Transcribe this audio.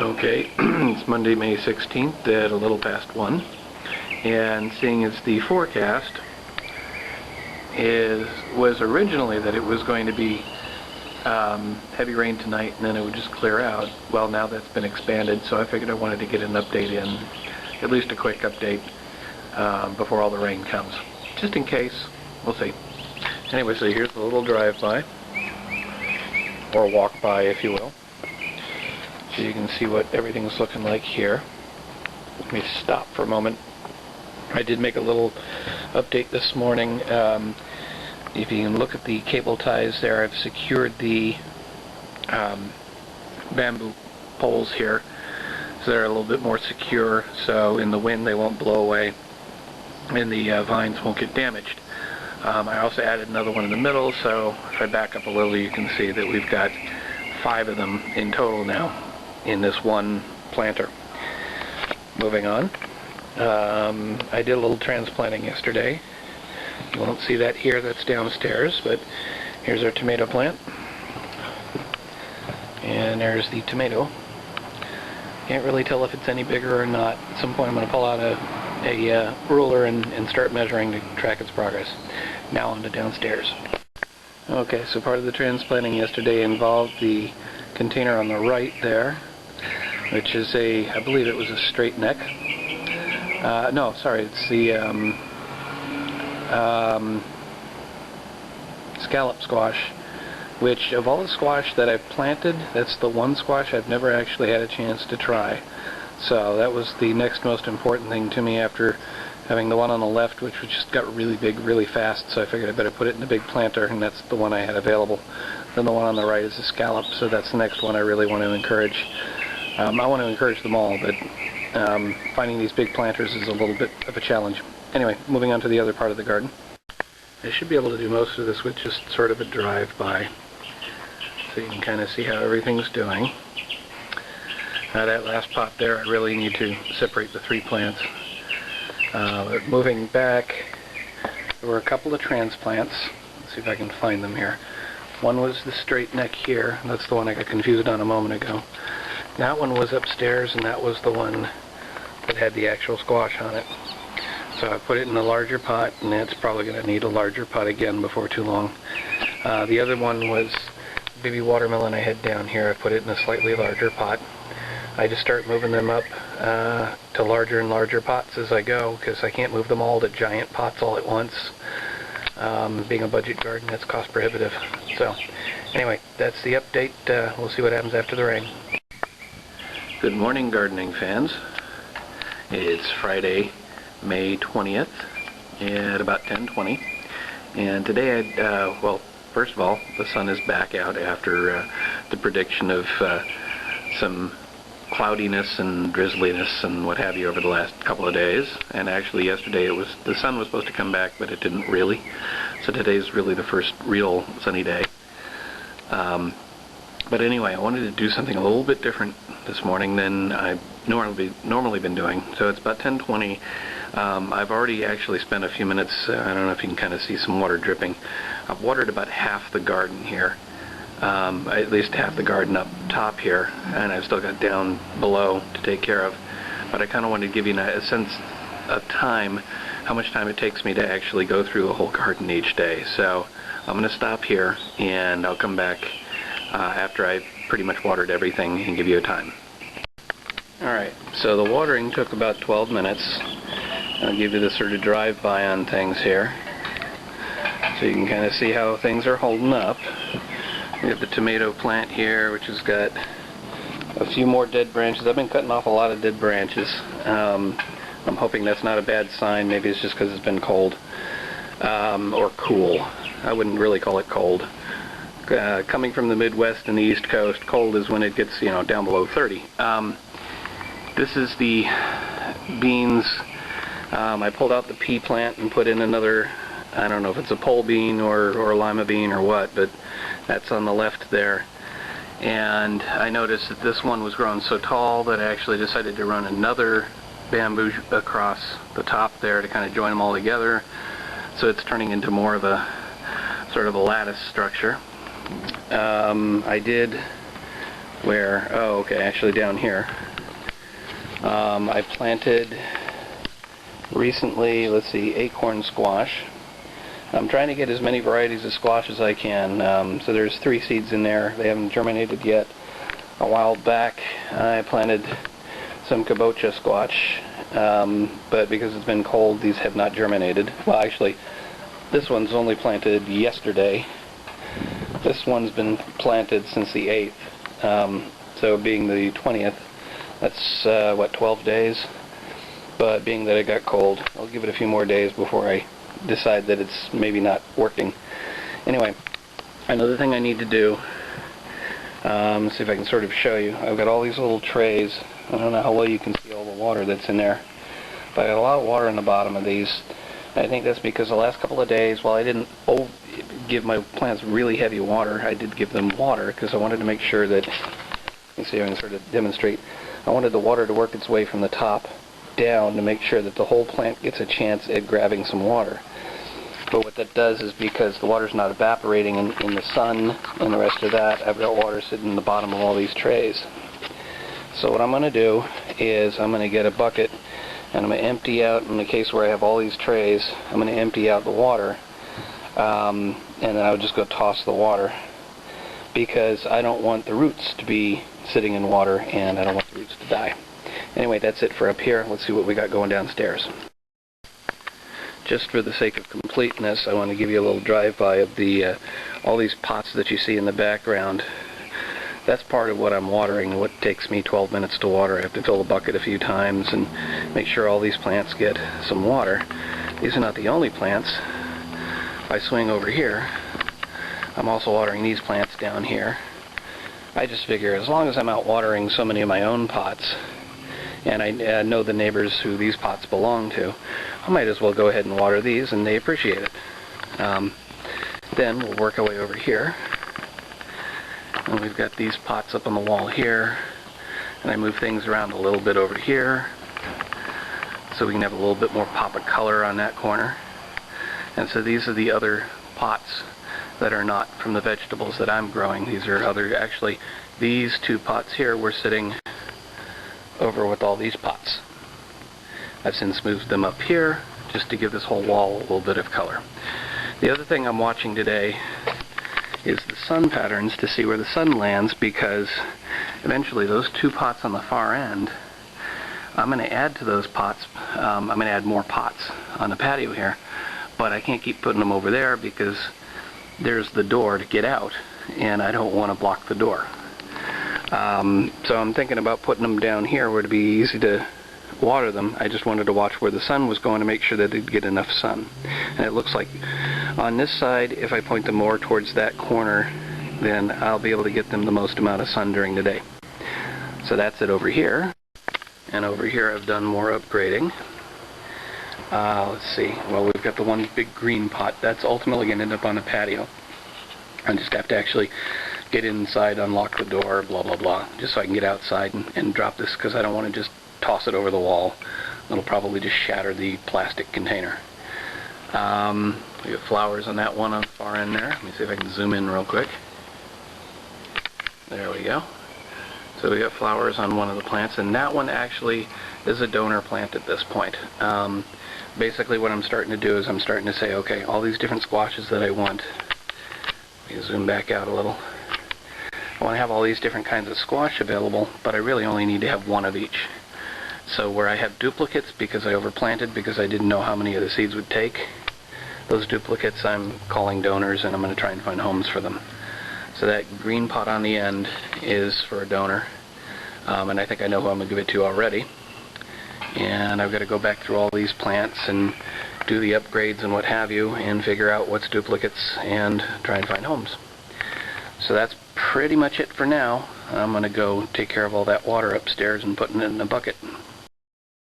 Okay, it's Monday, May 16th at a little past 1, and seeing as the forecast was originally that it was going to be heavy rain tonight and then it would just clear out. Well, now that's been expanded, so I figured I wanted to get an update in, at least a quick update before all the rain comes, just in case. We'll see. Anyway, so here's a little drive-by, or walk-by if you will. So you can see what everything's looking like here. Let me stop for a moment. I did make a little update this morning. If you can look at the cable ties there, I've secured the bamboo poles here so they're a little bit more secure, so in the wind they won't blow away and the vines won't get damaged. I also added another one in the middle, so if I back up a little you can see that we've got 5 of them in total now in this one planter. Moving on, I did a little transplanting yesterday. You won't see that here, that's downstairs, but here's our tomato plant. And there's the tomato. Can't really tell if it's any bigger or not. At some point I'm going to pull out a ruler and start measuring to track its progress. Now on to downstairs. Okay, so part of the transplanting yesterday involved the container on the right there, which is I believe it was a straight neck. No, sorry, it's the scallop squash, which of all the squash that I've planted, that's the one squash I've never actually had a chance to try. So that was the next most important thing to me after having the one on the left, which just got really big really fast, so I figured I better put it in a big planter, and that's the one I had available. Then the one on the right is a scallop, so that's the next one I really want to encourage. I want to encourage them all, but finding these big planters is a little bit of a challenge. Anyway, moving on to the other part of the garden. I should be able to do most of this with just sort of a drive-by, so you can kind of see how everything's doing. That last pot there, I really need to separate the 3 plants. But moving back, there were a couple of transplants. Let's see if I can find them here. One was the straight neck here. That's the one I got confused on a moment ago. That one was upstairs, and that was the one that had the actual squash on it. So I put it in a larger pot, and it's probably going to need a larger pot again before too long. The other one was baby watermelon I had down here. I put it in a slightly larger pot. I just start moving them up to larger and larger pots as I go, because I can't move them all to giant pots all at once. Being a budget garden, that's cost prohibitive. So anyway, that's the update. We'll see what happens after the rain. Good morning, gardening fans. It's Friday, May 20th at about 10:20, and today well, first of all, the sun is back out after the prediction of some cloudiness and drizzliness and what have you over the last couple of days. And actually yesterday the sun was supposed to come back, but it didn't really. So today's really the first real sunny day. But anyway, I wanted to do something a little bit different this morning than I've normally been doing. So it's about 10:20. I've already actually spent a few minutes, I don't know if you can kind of see some water dripping. I've watered about half the garden here, at least half the garden up top here, and I've still got down below to take care of. But I kind of wanted to give you a sense of time, how much time it takes me to actually go through a whole garden each day. So I'm going to stop here, and I'll come back after I've pretty much watered everything and give you a time. Alright, so the watering took about 12 minutes. I'll give you the sort of drive-by on things here, so you can kind of see how things are holding up. We have the tomato plant here, which has got a few more dead branches. I've been cutting off a lot of dead branches. I'm hoping that's not a bad sign. Maybe it's just because it's been cold, or cool. I wouldn't really call it cold. Coming from the Midwest and the East Coast, cold is when it gets, down below 30. This is the beans. I pulled out the pea plant and put in another, I don't know if it's a pole bean or lima bean or what, but that's on the left there. And I noticed that this one was growing so tall that I actually decided to run another bamboo across the top there to kind of join them all together. So it's turning into more of a sort of a lattice structure. I did where, oh okay, actually down here. I planted recently, let's see, acorn squash. I'm trying to get as many varieties of squash as I can. So there's 3 seeds in there. They haven't germinated yet. A while back I planted some kabocha squash, but because it's been cold, these have not germinated. Well, actually, this one's only planted yesterday. This one's been planted since the 8th, so being the 20th, that's, 12 days? But being that it got cold, I'll give it a few more days before I decide that it's maybe not working. Anyway, another thing I need to do, let's see if I can sort of show you. I've got all these little trays. I don't know how well you can see all the water that's in there, but I got a lot of water in the bottom of these. I think that's because the last couple of days, while I didn't give my plants really heavy water, I did give them water because I wanted to make sure that, you can see I can sort of demonstrate, I wanted the water to work its way from the top down to make sure that the whole plant gets a chance at grabbing some water. But what that does is, because the water's not evaporating in the sun and the rest of that, I've got water sitting in the bottom of all these trays. So what I'm going to do is I'm going to get a bucket and I'm going to empty out, in the case where I have all these trays, I'm going to empty out the water, and then I would just go toss the water, because I don't want the roots to be sitting in water and I don't want the roots to die. Anyway, that's it for up here. Let's see what we got going downstairs. Just for the sake of completeness, I want to give you a little drive-by of the all these pots that you see in the background. That's part of what I'm watering, what takes me 12 minutes to water. I have to fill the bucket a few times and make sure all these plants get some water. These are not the only plants. If I swing over here, I'm also watering these plants down here. I just figure as long as I'm out watering so many of my own pots, and I know the neighbors who these pots belong to, I might as well go ahead and water these, and they appreciate it. Then we'll work our way over here. And we've got these pots up on the wall here, and I move things around a little bit over here so we can have a little bit more pop of color on that corner. And so these are the other pots that are not from the vegetables that I'm growing. These are other, actually, these 2 pots here were sitting over with all these pots. I've since moved them up here just to give this whole wall a little bit of color. The other thing I'm watching today is the sun patterns to see where the sun lands, because eventually those 2 pots on the far end, I'm going to add to those pots. I'm going to add more pots on the patio here, but I can't keep putting them over there because there's the door to get out and I don't want to block the door. So I'm thinking about putting them down here where it'd be easy to water them. I just wanted to watch where the sun was going to make sure that they'd get enough sun. And it looks like on this side, if I point them more towards that corner, then I'll be able to get them the most amount of sun during the day. So that's it over here. And over here I've done more upgrading. Let's see, well, we've got the one big green pot. That's ultimately going to end up on the patio. I just have to actually get inside, unlock the door, blah blah blah, just so I can get outside and drop this, because I don't want to just toss it over the wall. It'll probably just shatter the plastic container. We have flowers on that one on the far end there. Let me see if I can zoom in real quick. There we go. So we got flowers on one of the plants, and that one actually is a donor plant at this point. Basically what I'm starting to do is I'm starting to say, okay, all these different squashes that I want, let me zoom back out a little. I want to have all these different kinds of squash available, but I really only need to have one of each. So where I have duplicates because I overplanted because I didn't know how many of the seeds would take, those duplicates I'm calling donors, and I'm going to try and find homes for them. So that green pot on the end is for a donor, and I think I know who I'm going to give it to already. And I've got to go back through all these plants and do the upgrades and what have you, and figure out what's duplicates and try and find homes. So that's pretty much it for now. I'm going to go take care of all that water upstairs and putting it in a bucket.